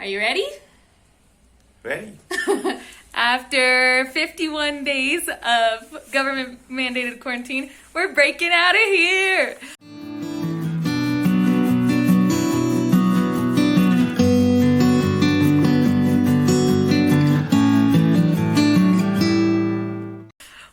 Are you ready? Ready? After 51 days of government-mandated quarantine, we're breaking out of here.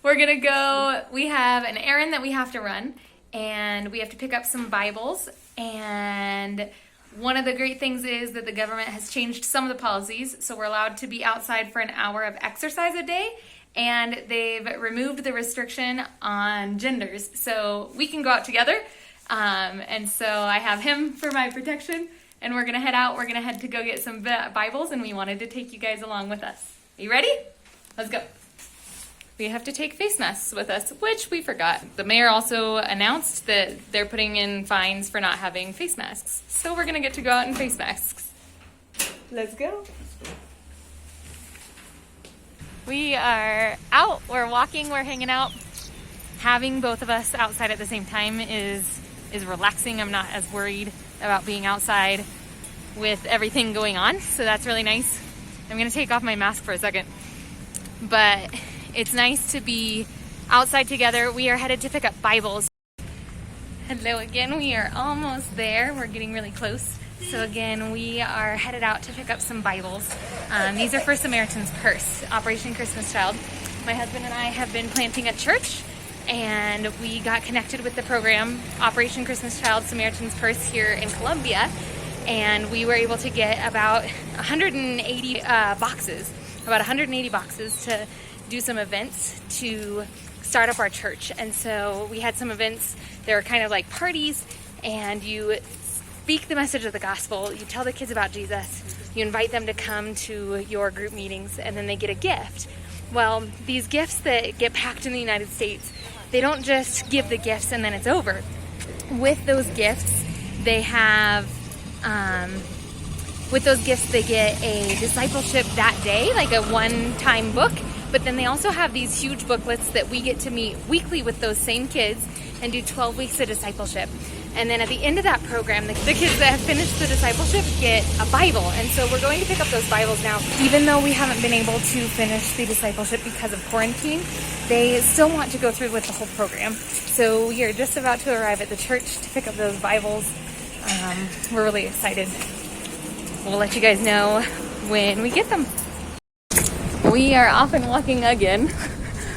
We're gonna go, we have an errand that we have to run, and we have to pick up some Bibles, and one of the great things is that the government has changed some of the policies, so we're allowed to be outside for an hour of exercise a day, and they've removed the restriction on genders, so we can go out together, and so I have him for my protection, and we're gonna head out. We're gonna head to go get some Bibles, and we wanted to take you guys along with us. Are you ready? Let's go. We have to take face masks with us, which we forgot. The mayor also announced that they're putting in fines for not having face masks. So we're gonna get to go out in face masks. Let's go. We are out, we're walking, we're hanging out. Having both of us outside at the same time is relaxing. I'm not as worried about being outside with everything going on, so that's really nice. I'm gonna take off my mask for a second. But it's nice to be outside together. We are headed to pick up Bibles. Hello again, we are almost there. We're getting really close. So again, we are headed out to pick up some Bibles. These are for Samaritan's Purse, Operation Christmas Child. My husband and I have been planting a church, and we got connected with the program Operation Christmas Child, Samaritan's Purse here in Columbia. And we were able to get about 180 boxes to do some events to start up our church. And so we had some events, they were kind of like parties, and you speak the message of the gospel, you tell the kids about Jesus, you invite them to come to your group meetings, and then they get a gift. Well, these gifts that get packed in the United States, they don't just give the gifts and then it's over. With those gifts, they have they get a discipleship that day, like a one-time book. But then they also have these huge booklets that we get to meet weekly with those same kids and do 12 weeks of discipleship. And then at the end of that program, the kids that have finished the discipleship get a Bible. And so we're going to pick up those Bibles now. Even though we haven't been able to finish the discipleship because of quarantine, they still want to go through with the whole program. So we are just about to arrive at the church to pick up those Bibles. We're really excited. We'll let you guys know when we get them. We are off and walking again.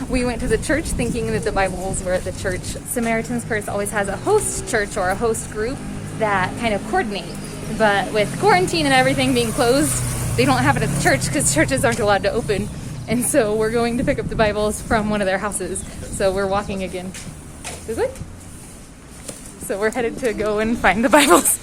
We went to the church thinking that the Bibles were at the church. Samaritan's Purse always has a host church or a host group that kind of coordinate. But with quarantine and everything being closed, they don't have it at the church because churches aren't allowed to open. And so we're going to pick up the Bibles from one of their houses. So we're walking again. This way? So we're headed to go and find the Bibles.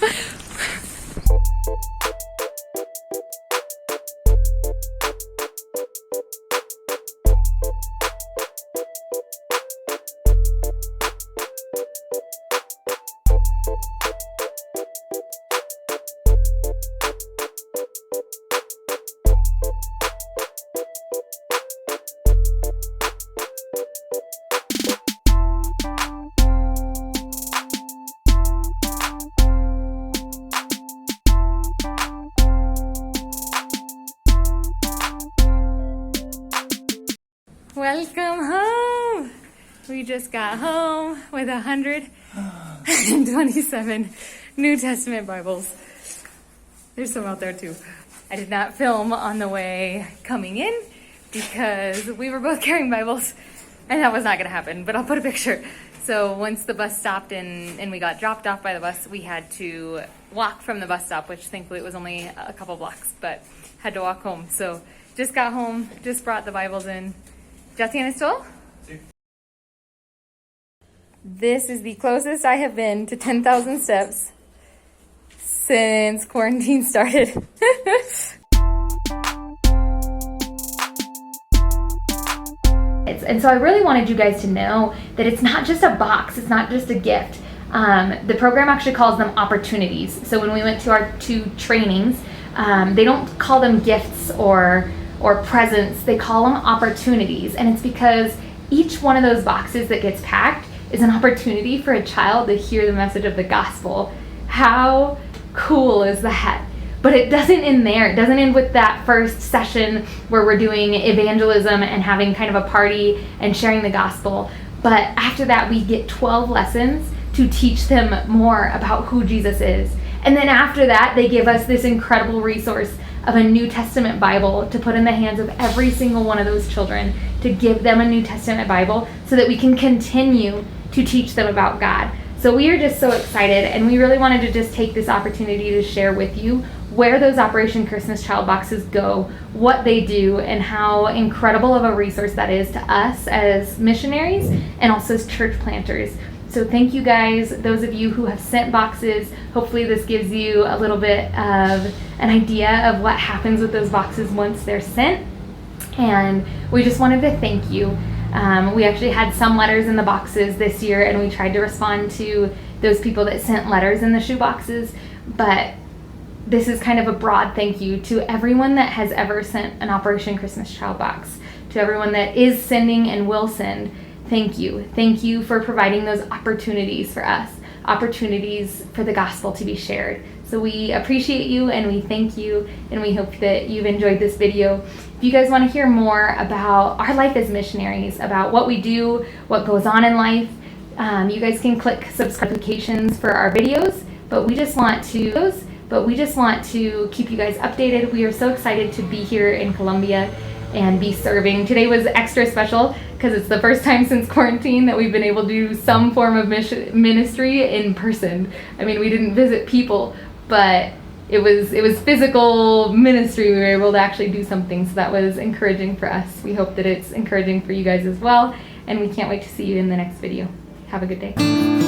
Welcome home! We just got home with 127 New Testament Bibles. There's some out there too. I did not film on the way coming in because we were both carrying Bibles and that was not going to happen, but I'll put a picture. So once the bus stopped and we got dropped off by the bus, we had to walk from the bus stop, which thankfully it was only a couple blocks, but had to walk home. So just got home, just brought the Bibles in. ¿Ya tienes todo? Sí. This is the closest I have been to 10,000 steps since quarantine started. And so I really wanted you guys to know that it's not just a box, it's not just a gift. The program actually calls them opportunities. So when we went to our 2 trainings, they don't call them gifts or presents, they call them opportunities. And it's because each one of those boxes that gets packed is an opportunity for a child to hear the message of the gospel. How cool is that? But it doesn't end there. It doesn't end with that first session where we're doing evangelism and having kind of a party and sharing the gospel. But after that, we get 12 lessons to teach them more about who Jesus is. And then after that, they give us this incredible resource of a New Testament Bible to put in the hands of every single one of those children, to give them a New Testament Bible so that we can continue to teach them about God. So we are just so excited, and we really wanted to just take this opportunity to share with you where those Operation Christmas Child boxes go, what they do, and how incredible of a resource that is to us as missionaries and also as church planters. So thank you guys, those of you who have sent boxes. Hopefully this gives you a little bit of an idea of what happens with those boxes once they're sent. And we just wanted to thank you. We actually had some letters in the boxes this year, and we tried to respond to those people that sent letters in the shoe boxes. But this is kind of a broad thank you to everyone that has ever sent an Operation Christmas Child box, to everyone that is sending and will send. Thank you. Thank you for providing those opportunities for us, opportunities for the gospel to be shared. So we appreciate you, and we thank you, and we hope that you've enjoyed this video. If you guys want to hear more about our life as missionaries, about what we do, what goes on in life, you guys can click subscribe notifications for our videos. But we just want to keep you guys updated. We are so excited to be here in Colombia and be serving. Today was extra special because it's the first time since quarantine that we've been able to do some form of ministry in person. I mean, we didn't visit people, but it was physical ministry. We were able to actually do something, so that was encouraging for us. We hope that it's encouraging for you guys as well, and we can't wait to see you in the next video. Have a good day.